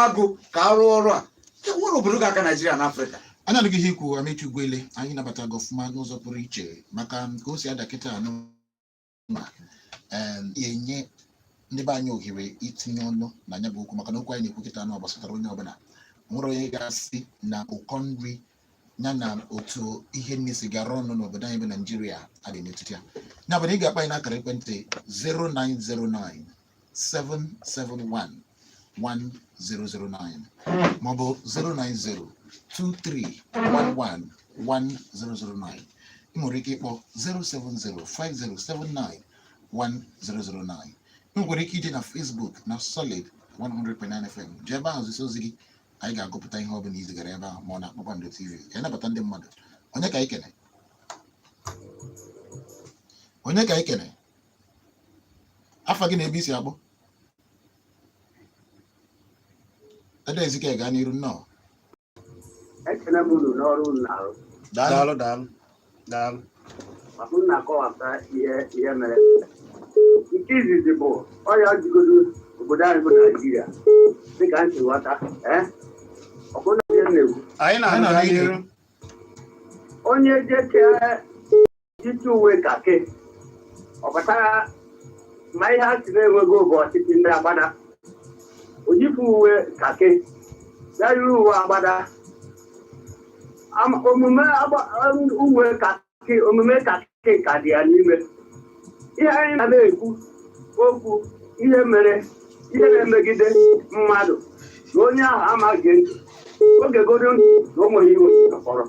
agụ ka arụ ọrụ a nwere obodo ga-aka Nigeria na Afrịka. Anya adịghị ihe ikwu Amechi Ugwuele anyị nabata gị ọfụma n'ụzọ pụrụ iche maka ka o si ada kịta anụ ma enye ndị be anyị ohere itinye ọnụ na anya bụ okwu maka na okwu anyị na-ekwu kịta anụ gbasatara onye ọbụla nwere onye ga-asị na ụkọ nri ya na otu ihe nri si gara ọnụ n'obodo anyị bụ Naijiria adị n'etiti ya. Ya bụ na ị ga-akpa anyị n'akara ekwentị 0909 771 1009 maọbụ 090 2311 1009. Ị nwere ike ịkpọ 070 5079 1009. Ị nwere ike ije na Facebook na Solid 100.9 FM. Jee ebe ahụ zisi ozi gị, anyị ga-agụpụta ihe ọ bụla izigara ebe ahụ ma ọ na Kpakpando TV. Ka nabata ndị mmadụ. Onye ka anyị kene? Onye ka anyị kene? Afa gị na ebe isi agbụ? Ede Ezike gaa n'iru nnọọ. Ekene m unu n'ọrụ unu na-arụ. Daalụ. Maka unu na-akọwapụta ihe mere. Nke izizi bụ ọya jigodo obodo anyị bụ Naijiria dịka ntị ghọta ọbụna ihe na-egwu. Anyị na-anụ Onye jeke ite uwe kaki ọ batara ma ihe a si na-enwego bụ ọchịchị ndị agbada. Ojifu uwe kaki ya yiri uwe agbada. Omume kaki ka dị ya n'ime. Ihe anyị na-ekwu okwu ihe mere ihe na-emegide mmadụ na onye ahụ amaghị ntị oge godo ntị na o nwere iwe kpọrọ.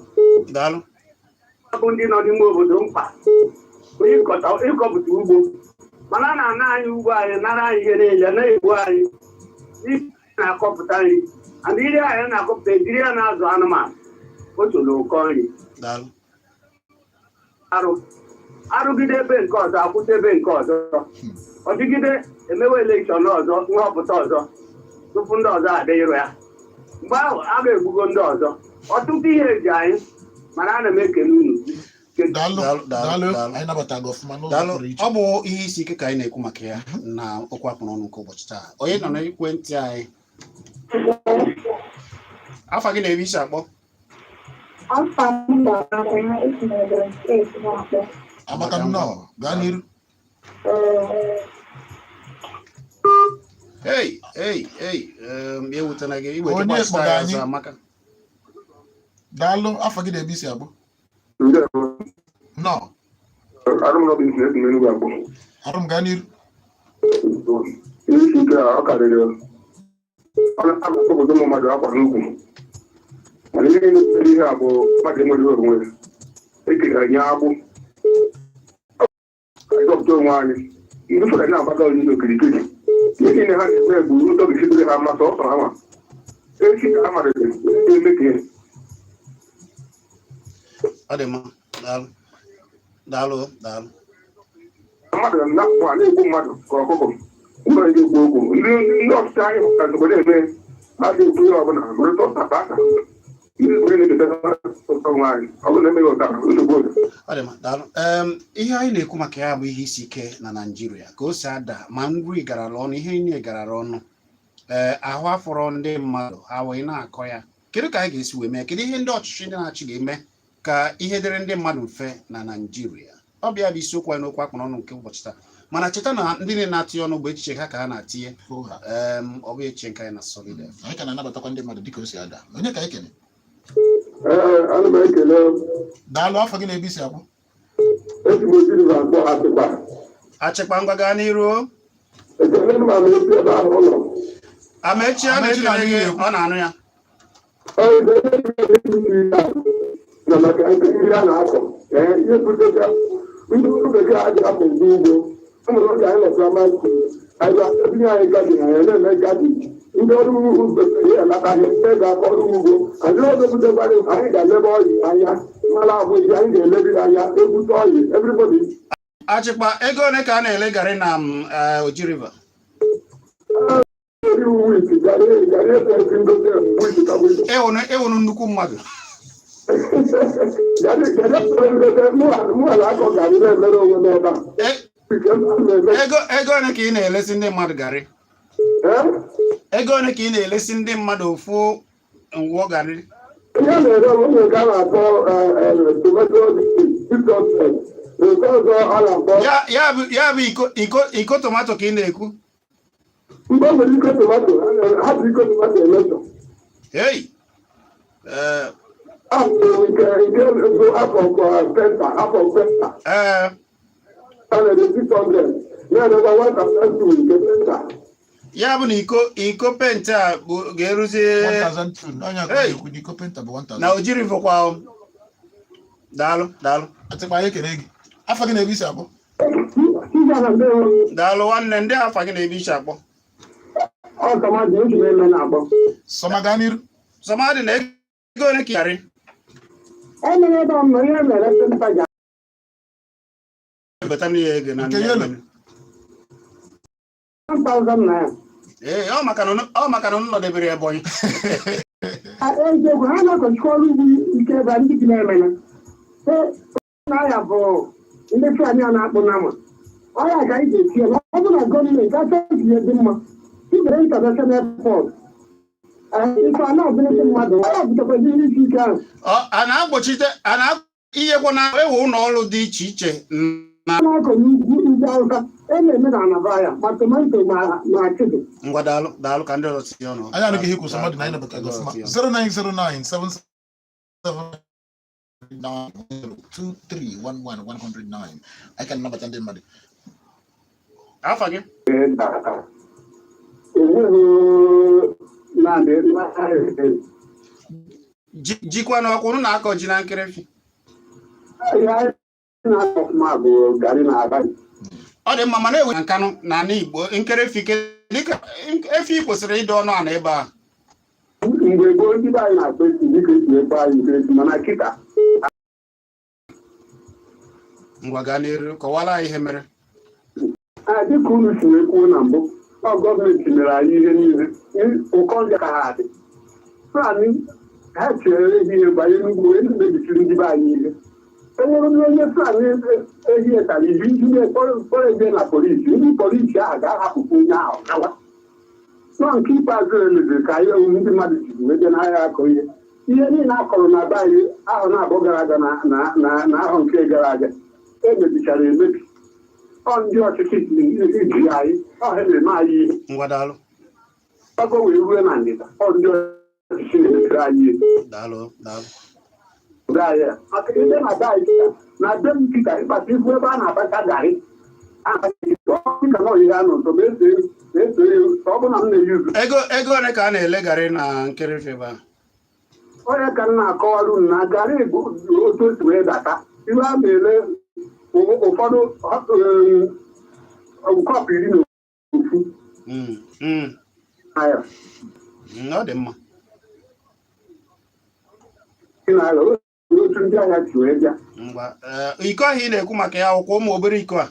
Bụ ndị nọ n'ime obodo mkpa ịkọpụta ugbo mana na-ana anyị ugbo anyị nara anyị ihe niile na-egbu anyị na-akọpụta nri and iri anyị na-akọpụta ejiri ya na-azụ anụmanụ otolo ụkọ nri. Arụgide ebe nke ọzọ akwụsị ebe nke ọzọ ọ dịgide emewe elekshọn ọzọ nhọpụta ọzọ tupu ndị ọzọ adịghịrụ ya mgbe ahụ a ga-egbugo ndị ọzọ ọtụtụ ihe eji anyị mana ana m ekele unu. Ọ bụ ihe isi ike ka anyị na-ekwu maka ya na okwu akpụrụ ọnụ nke ụbọchị taa. Onye nọ n'ekwentị anyị? Afa gị na-ebe isi akpọ? Amaka nnọọ, gaa n'iru. Ewutena gị iwe onye kpọrọ anyị Amaka. Daalụ, afa gị na-ebe isi akpọ? Nnọọ. Arụ m gaa n'iru. Isi ike ọ karịrị obodo ụmụ mmadụ akwa n'ugwu mana ihe na-emere ihe a bụ mmadụ enwere onwe ekere anyị agbụ anyị dọpụta onwe anyị ndị fọrọ na-agbaga onye n'okirikiri ihe niile ha na-eme bụ ụzọ gịsibere ha mmasị ọsọ ha nwa echi ka ha marịrị na-eme ka ọ dị mma. Daalụ. mmadụ na-apụ a na-egbu mmadụ ka ọkụkọ ụlọ ndị ekwu okwu ndị ọchịchị anyị ka obodo eme ha ga-ekwu ihe ọbụla rụta ọtapa aka ndị obodo na-ebeta ụtọ nwaanyị ọ bụla emeghị ụtara nsogbu oge. Ọ dị mma. Daalụ. Ihe anyị na-ekwu maka ya bụ ihe isi ike na Naịjirịa ka o si ada ma nri garala ọnụ ihe niile garara ọnụ ahụ afọrọ ndị mmadụ ha wee na-akọ ya. Kedu ka anyị ga-esi wee mee kedu ihe ndị ọchịchị ndị na-achị ga-eme ka ihe dịrị ndị mmadụ mfe na Naịjirịa? Ọ bịa bụ isiokwu anyị n'okwu akpọrọ ọnụ nke ụbọchị taa mana cheta na ndị na-atị ọnụ bụ echiche ha ka ha na-atinye ọ bụ echiche nke anyị na Solid. Anyị ka na-anabatakwa ndị mmadụ dịka o si ada. Onye ka anyị kene? Ana m ekele. Daalụ, afọ gị na-ebe isi akpọ? Achịkpa ngwa gaa n'iru. Amechi ọ na-anụ ya. Na maka ndị a na-akọ ihe pụtara ndị ọrụ bekee adị afọ ndị ugbo ụmụrụ oge anyị nọtara masị anyị ga-ebinye anyị gadi na ya na-eme gadi ndị ọrụ ugbo bekee ya alata ihe ndị ga-akọ ọrụ ugbo adịrị ọzọ butekwara anyị ga-elebe ọyị anya mara abụ ihe anyị ga-elebiri anya ebute ọyị everybody. Achịkpa ego ole ka a na-ele garị na Oji River? Ewunu nnukwu mmadụ. Ego ole ka ị na-elesi ndị mmadụ garị? ego ole ka ị na-elesi ndị mmadụ ofu ngwọ garị? Ihe na-ere onye ga na-akpọ tomato nke ọzọ a na-akpọ ya bụ iko tomato ka ị na-ekwu? mgbe o nwere iko tomato hapụ iko tomato emetọ Hey, nke bụ afọ penta a na-ere 600 na-erekwa 1000 nke penta. ya bụ na iko penti a ga-eruzi 1002 onye akụ ekwu iko penta bụ 1000 na o jiri vụkwa. Daalụ atịkwa anyị kere gị afọ gị na-ebi isi akpọ daalụ nwanne, ndị afa gị na-ebi iche akpọ sọma gaa n'iru. Sọmadị na ego ole ka yarị? Beta m ya ego na Nke yelo. ee ọ maka na unu nọdebere Ebonyi. eziokwu ha na-akọchikwa ọrụ ugbo nke ebe ndị bi na-emena na-aya bụ ndị Fulani a na-akpụ nama ọya ka anyị ga-esi eme ọ bụ na gọọmenti achọghị dị mma ibere international airport ife a na-abụrụsị mmadụ ọya butekwezi ndị isi ike ahụ a na-agbochite iyekwa na ewu ụlọ ọrụ dị iche iche na-akọ n'ugwu ndị Awụsa na-eme na anabaya ma tomato ma chidi. ngwa daalụ ka ndị ọzọ si ọnụ. anyị anụghị ihe kwụsị mmadụ na anyị nabata gị ọfụma 0909 7792311 anyị ka nabata ndị mmadụ. Afa gị? Jikwa na ọkwụrụ na-akọ ji na nkịrịfị? Ọ dị mma mana ewe na Nkanụ na ala Igbo nkịrịfị dịka efi kwesịrị ịdị ọnụ ala ebe a. Mgbe gboo ndị be anyị na-akpa esi dịka esi ebe anyị nkịrịsị mana kịta. Ngwa gaa n'iru kọwara anyị ihe mere. Dịka unu si wee kwuo na mbụ gọọmenti mere anyị ihe niile ụkọ ndị ka ha dị Fulani ha chere ihe banye n'ugbo mebisiri ndị be anyị ihe enwere onye Fulani ehihie tara iji ndị kpọrọ ebe na polisi ndị polisi ahụ ga-ahapụkwa onye ahụ gawa nọ nke ikpeazụ emeziri ka anyị ewu ndị mmadụ jiri wee bịa n'ahịa akọ ihe niile a kọrọ na be anyị ahụ na-abụ gara aga na ahụ nke gara aga emebichara emebi ọ ndị ọchịchị iji anyị ọha na-eme anyị ihe Ngwadalụ. ọgọ wee rue na ndịda ọ ndị ọchịchị na-emebiri anyị ihe Daalụ. maka ebe na be anyị na be m Pita ịkpata ibu ebe a na-abacha garị ka na oyihe anọ nso ma eso ọ bụ na m na-eyuzu Ego ole ka a na-ele garị na nkịrịfị ebe a? onye ka m na-akọwalụ na garị bụ otu osi wee data iwe a na-ele ụfọdụ kọpụ 10 Ọ dị mma. otu ndị ahịa si wee bịa Ngwa iko ahụ ị na-ekwu maka ya akwụkwọ ụmụ obere iko a?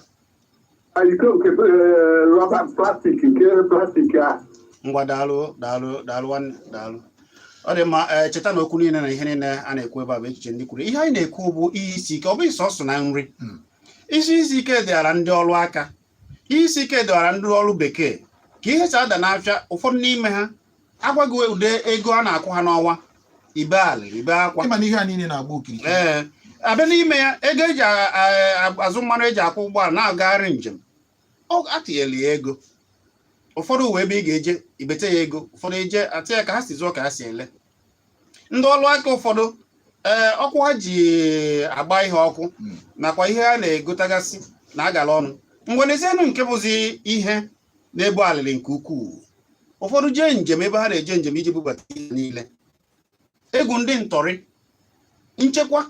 iko nke rọba plastik a. Ngwa daalụ nwanne daalụ. Ọ dị mma. Cheta na okwu niile na ihe niile a na-ekwu ebe a bụ echiche ndị kwuru. Ihe anyị na-ekwu bụ ihe isi ike, ọ bụghị sọsọ na nri. Isi ike dịara ndị ọrụ aka, ihe isi ike dịara ndị ọrụ bekee ka ihe cha ada n'afịa. Ụfọdụ n'ime ha agwaghị ude ego a na-akwụ ha n'ọnwa, ibe akwa. Ịma na ihe a niile na-agba okirikiri. Abịa n'ime ya ego eji azụ mmanụ eji akwụ ụgbọala na-agagharị njem, ọ atịnyela ya ego. Ụfọdụ uwe ebe ị ga-eje ibete ya ego, ụfọdụ eje atị ya ka ha si zụọ ka ha si ele. Ndị ọrụ aka ụfọdụ ọkụ ha ji agba ihe ọkụ nakwa ihe ha na-egotagasị na-agala ọnụ. Ngwenezienụ nke bụzi ihe na-ebu alịlị nke ukwuu. Ụfọdụ jee njem ebe ha na-eje njem iji bubata ihe niile. Egwu ndị ntọrị, nchekwa,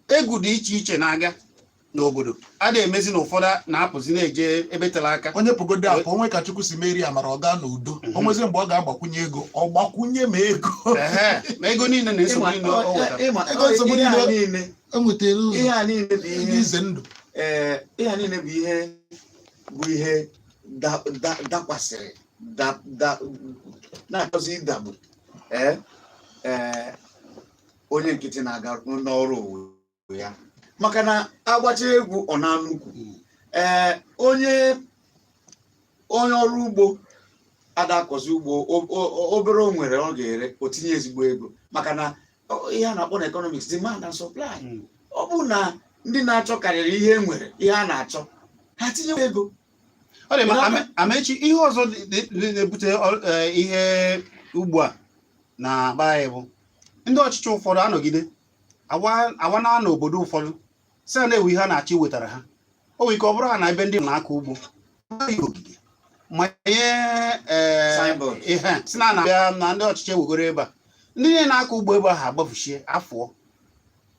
egwu dị iche iche na-aga n'obodo a na-emezi na ụfọdụ na-apụzi na-eje ebe tere aka. Onye pụgodo apụ onwe ka Chukwu si meri amara ọ gaa n'udo. O nwezi mgbe ọ ga-agbakwunye ego, ọ gbakwunye ma ego. Ma ego niile na nsogbu niile o wetara. Ego nsogbu niile o nwetara ụzọ. Ihe a niile bụ ihe ize ndụ. Ihe a niile bụ ihe dakwasịrị na-achọzi ịdagbu onye nkịtị na-aga n'ọrụ owuwe ya maka na agbacha egwu ọ na nnukwu onye ọrụ ugbo ada akọzi ugbo obere o nwere ọ ga-ere o tinye ezigbo ego maka na ihe a na-akpọ na economics demand and supply. Ọ bụ na ndị na-achọ karịrị ihe nwere ihe a na-achọ ha tinye ego. Ọ dị ma Amechi ihe ọzọ na-ebute ihe ugbu a na be anyị bụ ndị ọchịchị ụfọdụ anọgide awa na n'obodo ụfọdụ si na-ewu ihe a na-achọ iwetara ha o nwere ike ọ bụrụ ha na ebe ndị na-akọ ugbo ogige ma ihe si na na-abịa na ndị ọchịchị ewegoro ebe a ndị niile na-akọ ugbo ebe ahụ agbafuchie afọ.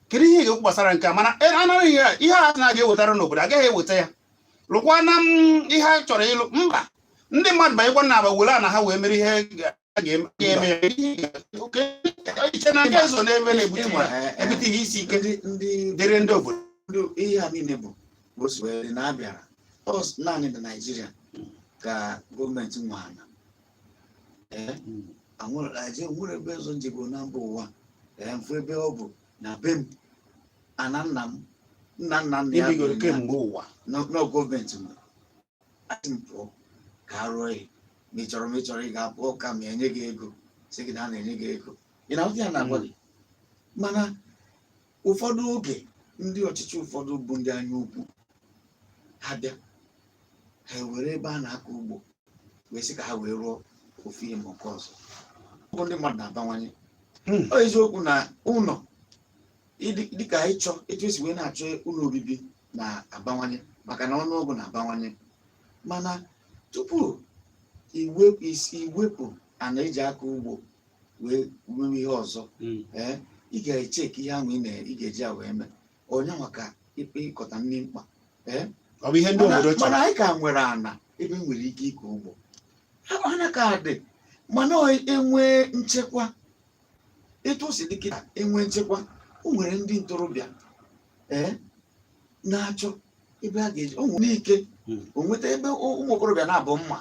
Kedu ihe ga-ekwu gbasara nke a? Mana anaghị ihe a na-aga ewetara n'obodo agaghị eweta ya lụkwa na ihe a chọrọ ịlụ mba ndị mmadụ banyekwa na aba were na ha wee mere ihe ga-eme iche na nke zo n'ebe na-ebute ihe isi ike dịrị ndị obodo. Ihe a niile bụ oswere na abịara naanị na Naịjirịa ka gọọmenti nwe ana nwere ebe ọzọ njegoro na mba ụwa mfu ebe ọ bụ na be m ana nna m ya bigoro kemgbe ụwa na gọọmenti m atị m pụọ ka arụọ ya ma ị chọrọ ị ga-apụọ ka ma enye gị ego sị gị na a na-enye gị ego ị na-ahụta ya na-agwa gị. Mana ụfọdụ oge ndị ọchịchị ụfọdụ bụ ndị anya ukwu ha bịa ha ewere ebe a na-akọ ugbo wee sị ka ha wee rụọ ofu ihe ma nke ọzọ. Ụgwọ ndị mmadụ na-abawanye. Ọ eziokwu na ụlọ dịka ịchọ etu esi wee na-achọ ụlọ obibi na-abawanye maka na ọnụọgụ na-abawanye, mana tupu iwepụ ana eji aka ugbo wee mee ihe ọzọ ị ga-echeki ihe ahụ ị ga-eji ya wee mee onye maka ịkọta nri mkpa. Ọ bụ ihe ndị obodo chọrọ. Mana anyị ka nwere ana ebe nwere ike ịkọ ugbo ana ka dị mana enwee nchekwa etu o si dị kịta enwee nchekwa. O nwere ndị ntorobịa na-achọ ebe a ga-eji o nwere ike o nweta ebe ụmụ okorobịa na-abụ mma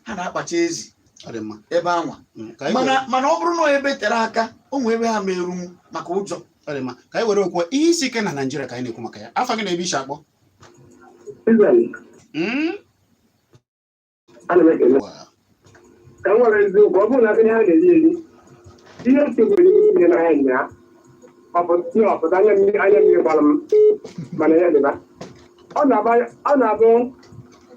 ha na-akpacha ezi ebe anwa mana ọ bụrụ na ebe tere aka o nwere ebe ha merunwu maka ụjọ. Ka anyị were okwu ihe isi ike na Naịjirịa ka anyị na-ekwu maka ya. Afọ gị na-ebe isi akpọ ka m nwere eziokwu ọ bụrụ na ihe ha na-eri eri ihe nsogbu ihe n'ahịa ọpụta anya mmiri gbara m mana ya dịba ọ na-abụ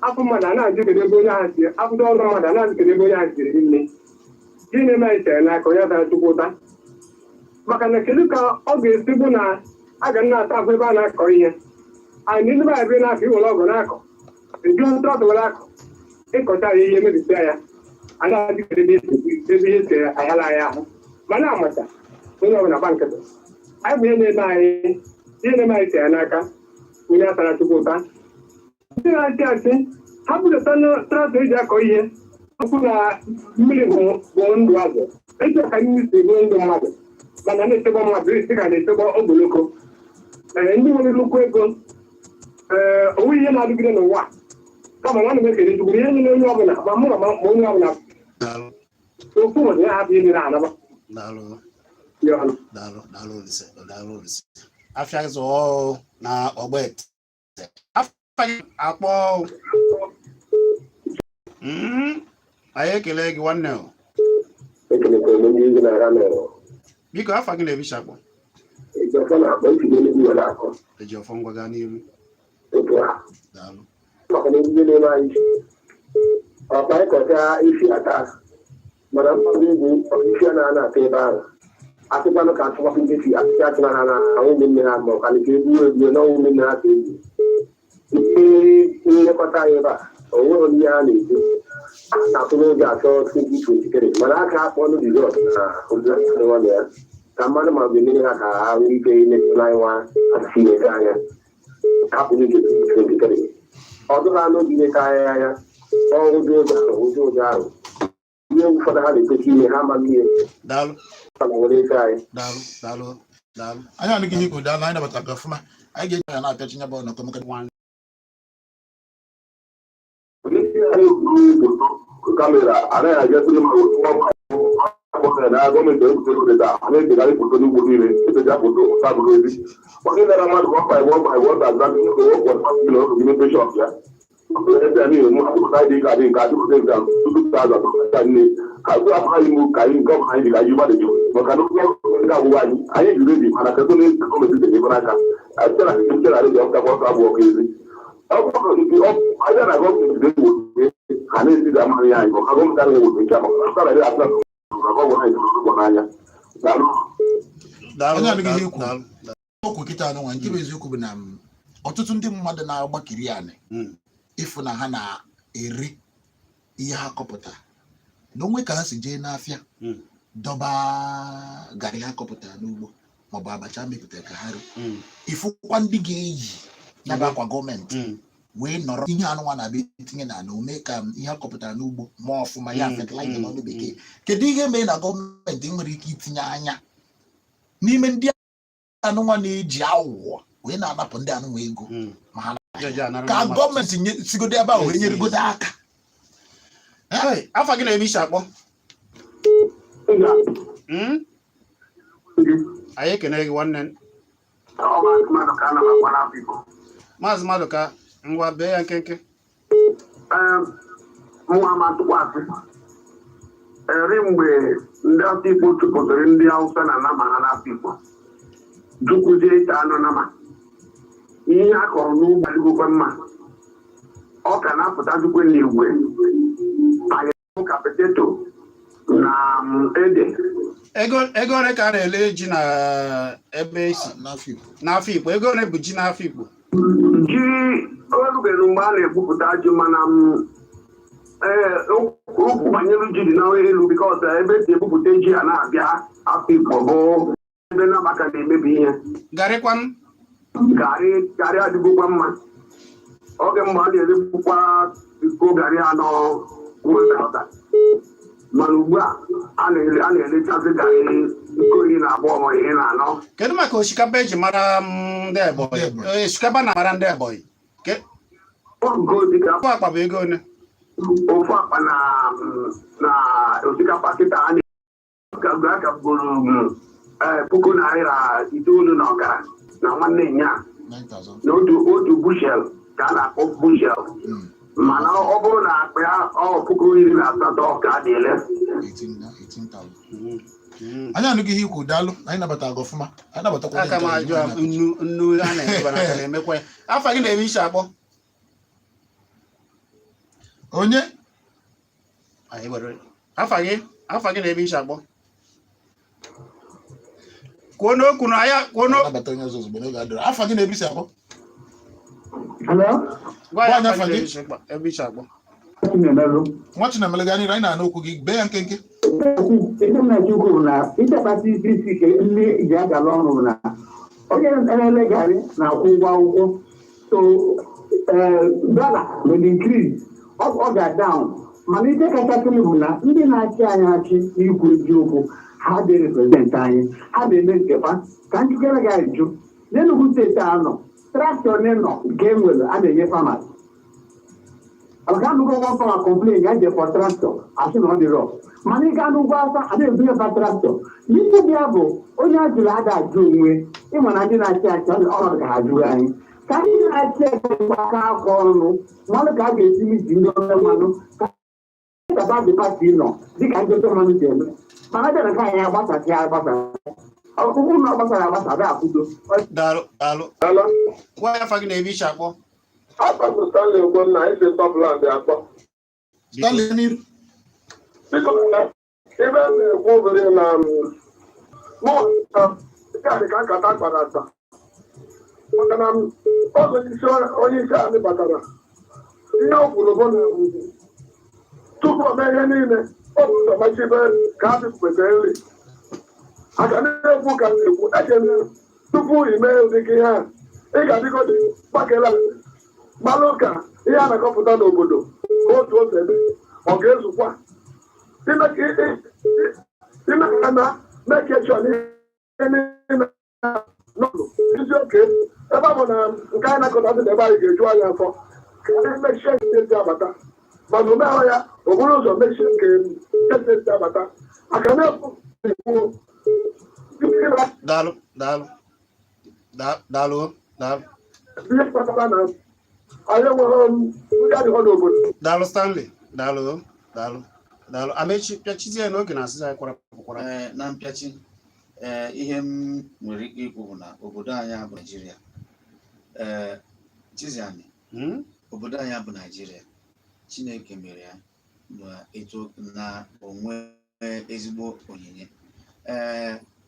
afọ mmadụ a na-ajụgide ebe onye ahụ siri afụta ọrụ mmadụ a na-ajụgide ebe onye ahụ siri nne gịnị na ichere n'aka onye dara chukwu ụta maka na kedu ka ọ ga-esi bụ na a ga na-ata afọ ebe a na-akọ ihe anyị ndị be ebe na-akọ iwere ọgụ na-akọ eju ntụrọtụ were akọ ịkọcha ya ihe mebisia ya a na-ajụgide ebe ihe chere ayala anyị ahụ ma na-amacha onye ọbụla gba nkịtị anyị bụ ihe na-eme anyị chere n'aka onye atara chukwu ụta. Ndị na-achị achị ha bụdata traktọ eji akọ ihe ọkụ na mmiri bụ ndụ azụ eji ka mmiri si bụrụ ndụ mmadụ mana na-echekwa mmadụ isi ka na-echekwa ogoloko ndị nwere nnukwu ego onwe ihe na-adịgide n'ụwa kama na ana m ekele chukwu ihe nyere onye ọbụla ma mụ ma onye ọbụla okwu nwere ya hapụ ihe na-anaba afịa zụọ na ọgbet akpọ anyị ekele gị nwanne biko afọ gị na-ebicha akpọ eji ọfọ ngwa gaa n'iru. ọkpa ịkọcha isi ata mana mmadụ igwu isi a na-ata ebe ahụ atụkwanụ ka atụkwasị ndị si asịsị atụna ha na ahụ ụmụnne ha ma ọkalite egwu egwu na ụmụnne ha ka egwu nlekọta anyị ebe a onweghị ihe a na-eju na-atụ n'oge atọ 2023 mana aka akpọ n'ụdịrọt na ụdịrọt ya ka mmadụ ma bụ mmiri ha ka ha nwee ike imetụla anyị nwa asịsị ileta anya hapụ n'oge 2023 ọdụrụ anụ gị ileta anya ọrụzi ụjọ ahụ ihe ụfọdụ ha na-ekwechi ime ha amaghị ihe anyị adịghị n'ikwu daalụ anyị nabatara ọfụma anyị ga-eji ya na-apịachi nya bụ ọnọkọ maka kamera anaghị agasịrị ma na gọọmenti ekwutekwureta a na-ekegarị foto n'ugbo niile eteja foto sabụrụ ezi onye dara mmadụ 1 by 1 by 1 ga-aza ọgụ n'ime bishọp ya okwu kịta anụ nwa nke bụ eziokwu bụ na ọtụtụ ndị mmadụ na-agbakiri anị ịfụ na ha na-eri ihe ha kọpụtara n'onwe ka ha si jee n'afịa dọba garị ha kọpụtara n'ugbo maọbụ abacha mepụtara ka ha ri ịfụkwa ndị ga-eyi nyaba akwa gọọmenti wee nọrọ ihe anụnwa na-abịa etinye na ome ka ihe ha kọpụtara n'ugbo ma ọfụma ya fertilizer n'ọnụ bekee. Kedu ihe mere na gọọmenti nwere ike itinye anya n'ime ndị anụnwa na-eji aghụghọ wee na-anapụ ndị anụnwa ego ma ha ka gọọmenti sigodo ebe ahụ wee nyerigodo aka? Afa gị na-eme isi akpọ anyị ekene gị nwanne Maazị Maduka ngwa bee ya nkenke. Eri mgbe ndị Afikpo chụpụtara ndị Hausa na Nama ha n'Afikpo jukwuzie ite anụ nama ihe a kọrọ n'ugbo adịgokwa mma ọ ka na-apụtazikwe n'igwe ka poteto na ede. Ego ole ka a na-ele ji na ebe isi n'Afikpo? Ego ole bụ ji n'Afikpo? Ji orubere mgbe a na-egbupụta ji mana okwu banyere ji dị n'elu bikọs ebe si egbupụta ji a na-abịa Afikpo bụ ebe Nabaka na-emebi ihe. Garịkwanụ? Garị adịgokwa mma. Oge mgbe a na-eregbukwa iko garị anọ mana ugbu a na-elechazị garị iko iri na abụọ ma iri na anọ. Kedu maka osikapa eji mara ndị Ebonyi? Osikapa na mara ndị Ebonyi ofu akpa bụ ego one? Ofu akpa na osikapa kịta a na-akagburu puku naira 9 na ọkara na nwanne nya na otu bushel ka a na-akpọ bushel, mana ọ bụrụ na akpa ya puku 18 ka a na-ele. Anyị anụghị ihe ikwu, daalụ. Anyị nabata gị ọfụma. Anyị nabatakwa aka m ajụ nnu a na-emekwa. Afa gị na-eme isi akpọ onye? Afa gị na-eme isi akpọ kwuo n'okwu na ya kwuo n'okwu. Nabata onye ọzọ ozugbo n'oge adịrọ. Afa gị na-ebe isi akpọ? Gwa ya afa gị ebe isi akpọ. Nwa Chinemere gị anyị na-anụ okwu gị, bee ya nkenke. Ịchekpata isi ka ndị ji agala ọrụ na onye na-ele garị na-akwụ ụgwọ akwụkwọ, so dọla will increase, ọ ga-down. Mana ike kachasị bụ na ndị na-achị anyị achị n'ikwu eziokwu ha dị represent anyị, ha na-eme nkekwa. Ka njikere gị ajụ n'Enugu steeti anọ traktọ nọ nke enwere a na-enye famas. Ọga anụgwọ nwa fama complain ya je for traktọ asị na ọ dị rọ, mana ị ga n'ugwu asa a na-ebunye fa traktọ. N'ime bịa bụ onye ajụrụ ada ajụ onwe ịma na ndị na-achị achị ọnọdụ ka ha jụrụ anyị. Ka ndị na-achị achị aka aka ọnụ mmanụ ka a ga-esi iji ndị ọrụ mmanụ ka dị pati nọ dịka njote mmanụ ji eme, mana bịara ka anyị agbasasị agbasa ọkpụkpụ na ọ gbasara agbasa bịa akwụdo. Daalụ. Gwa ya afa gị na-ebe isi akpọ. Afọ m Stanley Ogbonna, isi Topland akpọ. Stanley n'iru. Biko na ebe a na-ekwu obere na dị ka nkata kpara asa maka na onye isi anyị batara ihe o kwuru bụ na tupu o mee ihe niile ọ bụ ụzọ machibe ka a bipụta nri aka na-ekwu ka na-ekwu ekene tupu ime ụdịka ihe a ị ga-adịgodi gbakela gbalụ ka ihe a na-akọpụta n'obodo ka otu otu ebe ọ ga-ezukwa ime ka na mekeshọn ihe niile n'ụlọ isi oke ebe ọ bụ na nke anyị na-akọta dị ebe anyị ga-eju anyị afọ ka anyị mechie nke esi abata mana omeghọ ya o bụrụ ụzọ mechie nke esi abata maka na-ekwu Daalụ. ihe kpatara na anyị enweghị ndị adịghọ n'obodo. Daalụ Stanley, daalụ. Amechi pịachizie n'oge na-asịza anyị kwara. Na mpịachi ihe m nwere ike ikwu bụ na obodo anyị bụ Naịjirịa. Chizzy, obodo anyị bụ Naịjirịa. Chineke mere ya na etu na onwe ezigbo onyinye.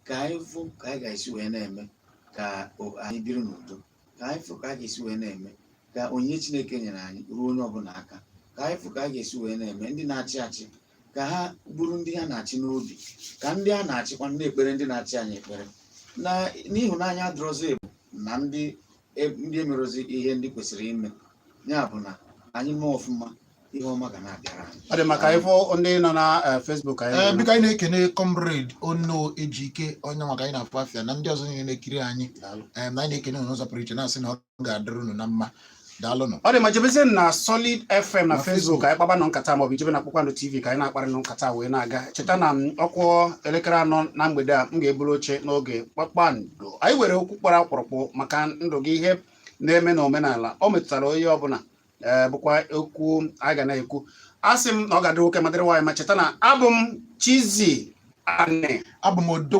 Ka anyị fụ ka anyị ga-esi wee na-eme ka anyị biri n'udo, ka anyị fụ ka anyị ga-esi wee na-eme ka onyinye Chineke nyere anyị ruo onye ọbụla aka, ka anyị fụ ka anyị ga-esi wee na-eme ndị na-achị achị ka ha bụrụ ndị ha na-achị n'obi, ka ndị a na-achịkwa ndị ekpere ndị na-achị anyị ekpere na n'ịhụnanya adịrọzi ebu na ndị emerozi ihe ndị kwesịrị ime. Ya bụ na anyị mee ọfụma, ihe ọma ga na-abịara anyị. Ọ dị maka ifo ndị nọ na Facebook anyị. Biko anyị na-ekene comrade Ono Ejike onye maka anyị na-afụ afịa na ndị ọzọ niile na-ekiri anyị. Na anyị na-ekene unu n'ụzọ pụrụ iche na-asị na ọ ga-adịrị unu na mma. Daalụnụ. Ọ dị ma jebezie na Solid FM na Facebook anyị kpaba nọ nkata maọbụ jebe na Kpakpando TV ka anyị na-akparị nọ nkata wee na-aga. Cheta na ọkwụ elekere 4 na mgbede a m ga-eburu oche n'oge Kpakpando. Anyị were okwu kpara akpụrụkpụ maka ndụ gị, ihe na-eme na omenala ọ metụtara onye ọbụla, bụkwa okwu anyị ga na-ekwu. Asị m na ọ ga-adị oke ma dịrị nwaanyị, ma cheta na abụ m Chizzy Ane, abụ m Odo